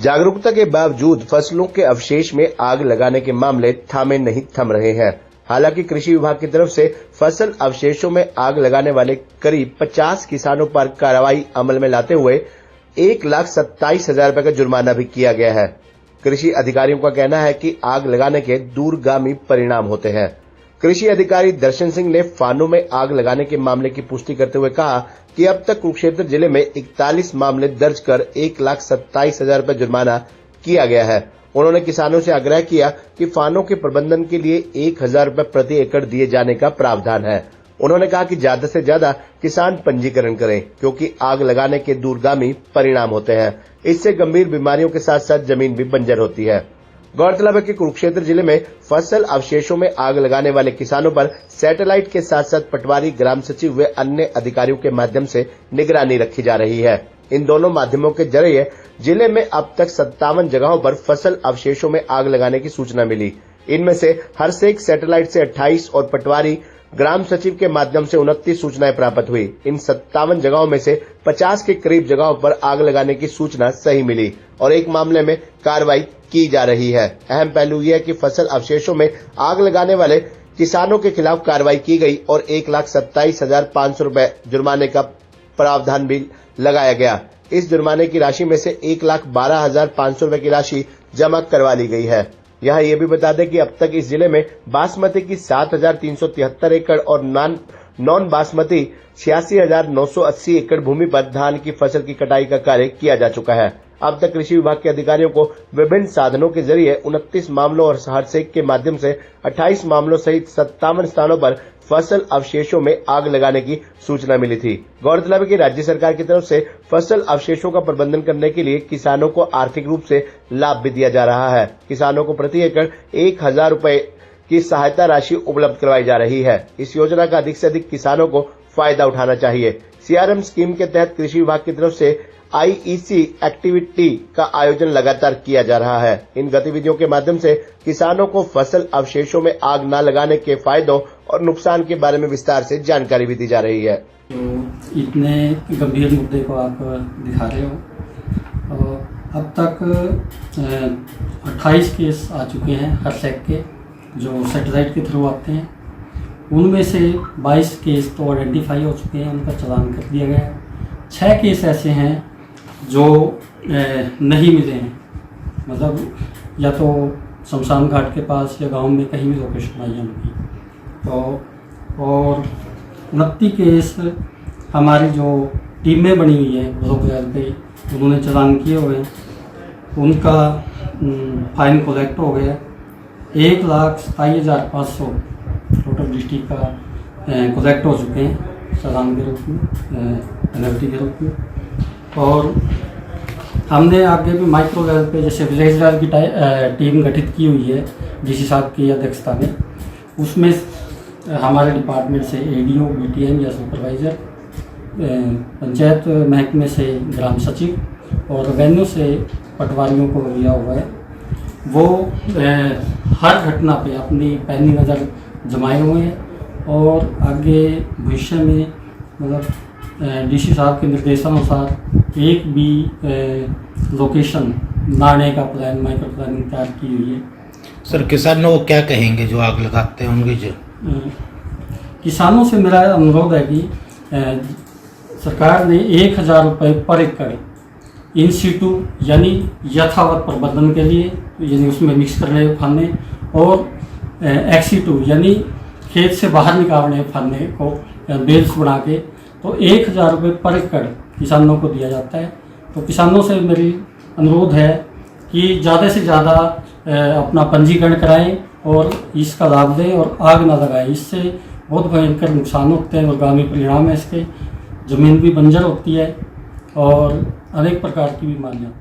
जागरूकता के बावजूद फसलों के अवशेष में आग लगाने के मामले थामे नहीं थम रहे हैं। हालांकि कृषि विभाग की तरफ से फसल अवशेषों में आग लगाने वाले करीब 50 किसानों पर कार्रवाई अमल में लाते हुए 1,27,000 रुपए का जुर्माना भी किया गया है। कृषि अधिकारियों का कहना है कि आग लगाने के दूरगामी परिणाम होते हैं। कृषि अधिकारी दर्शन सिंह ने फानों में आग लगाने के मामले की पुष्टि करते हुए कहा कि अब तक कुरुक्षेत्र जिले में 41 मामले दर्ज कर 1,27,000 रुपए जुर्माना किया गया है। उन्होंने किसानों से आग्रह किया कि फानों के प्रबंधन के लिए 1,000 रुपए प्रति एकड़ दिए जाने का प्रावधान है। उन्होंने कहा कि ज्यादा से ज्यादा किसान पंजीकरण करें, क्योंकि आग लगाने के दूरगामी परिणाम होते हैं। इससे गंभीर बीमारियों के साथ साथ जमीन भी बंजर होती है। गौरतलब है कि कुरुक्षेत्र जिले में फसल अवशेषों में आग लगाने वाले किसानों पर सैटेलाइट के साथ साथ पटवारी, ग्राम सचिव व अन्य अधिकारियों के माध्यम से निगरानी रखी जा रही है। इन दोनों माध्यमों के जरिए जिले में अब तक 57 जगहों पर फसल अवशेषों में आग लगाने की सूचना मिली। इनमें से हरसेक सैटेलाइट से 28 और पटवारी, ग्राम सचिव के माध्यम से 29 सूचनाएं प्राप्त हुई। इन 57 जगहों में से 50 के करीब जगहों पर आग लगाने की सूचना सही मिली और एक मामले में कार्रवाई की जा रही है। अहम पहलू यह है कि फसल अवशेषों में आग लगाने वाले किसानों के खिलाफ कार्रवाई की गई और 1,27,500 रुपए जुर्माने का प्रावधान भी लगाया गया। इस जुर्माने की राशि में से 1,12,500 रुपए की राशि जमा करवा ली गई है। यहाँ ये भी बता दें कि अब तक इस जिले में बासमती की 7,373 एकड़ और नॉन बासमती 86,980 एकड़ भूमि पर धान की फसल की कटाई का कार्य किया जा चुका है। अब तक कृषि विभाग के अधिकारियों को विभिन्न साधनों के जरिए 29 मामलों और हरसेक के माध्यम से 28 मामलों सहित 57 स्थानों पर फसल अवशेषों में आग लगाने की सूचना मिली थी। गौरतलब है कि राज्य सरकार की तरफ से फसल अवशेषों का प्रबंधन करने के लिए किसानों को आर्थिक रूप से लाभ भी दिया जा रहा है। किसानों को प्रति एकड़ 1,000 रुपए की सहायता राशि उपलब्ध करवाई जा रही है। इस योजना का अधिक से अधिक किसानों को फायदा उठाना चाहिए। सीआरएम स्कीम के तहत कृषि विभाग की तरफ से IEC एक्टिविटी का आयोजन लगातार किया जा रहा है। इन गतिविधियों के माध्यम से किसानों को फसल अवशेषों में आग न लगाने के फायदों और नुकसान के बारे में विस्तार से जानकारी भी दी जा रही है। तो इतने गंभीर मुद्दे को आप दिखा रहे हो। अब तक 28 केस आ चुके हैं हरसेक के, जो सैटेलाइट के थ्रू आते हैं। उनमें से 22 केस तो आइडेंटिफाई हो चुके हैं, उनका चालान कर दिया गया है। 6 केस ऐसे हैं जो नहीं मिले हैं, मतलब या तो शमशान घाट के पास या गांव में कहीं भी लोकेशन आई है उनकी। तो और 29 केस हमारी जो टीमें बनी हुई है ब्लॉक लेवल पे, उन्होंने चालान किए हुए हैं। उनका फाइन कलेक्ट हो गया 1,27,500 टोटल डिस्ट्रिक्ट का कलेक्ट हो चुके हैं चालान के रूप में, पेनल्टी के रूप में। और हमने आगे भी माइक्रो लेवल पे जैसे विलेज लेवल की टीम गठित की हुई है डीसी साहब की अध्यक्षता में। उसमें हमारे डिपार्टमेंट से ADO, BTM या सुपरवाइज़र, पंचायत महकमे से ग्राम सचिव और रेवेन्यू से पटवारियों को लिया हुआ है। वो हर घटना पे अपनी पैनी नज़र जमाए हुए हैं और आगे भविष्य में मतलब डीसी साहब के निर्देशानुसार एक भी लोकेशन लाने का प्लान, माइक्रो प्लानिंग तैयार की हुई है। सर, किसानों को क्या कहेंगे जो आग लगाते हैं उनकी? जो किसानों से मेरा अनुरोध है कि सरकार ने 1,000 रुपये पर एकड़ इन सीटू यानी यथावत प्रबंधन के लिए, यानी उसमें मिक्स करने फाने, और एक्सीटू यानी खेत से बाहर निकालने फाने को बेल्स बना के, तो 1,000 रुपये पर एकड़ किसानों को दिया जाता है। तो किसानों से मेरी अनुरोध है कि ज़्यादा से ज़्यादा अपना पंजीकरण कराएं और इसका लाभ दें और आग ना लगाएं। इससे बहुत भयंकर नुकसान होते हैं और आगामी परिणाम है इसके। ज़मीन भी बंजर होती है और अनेक प्रकार की बीमारियाँ।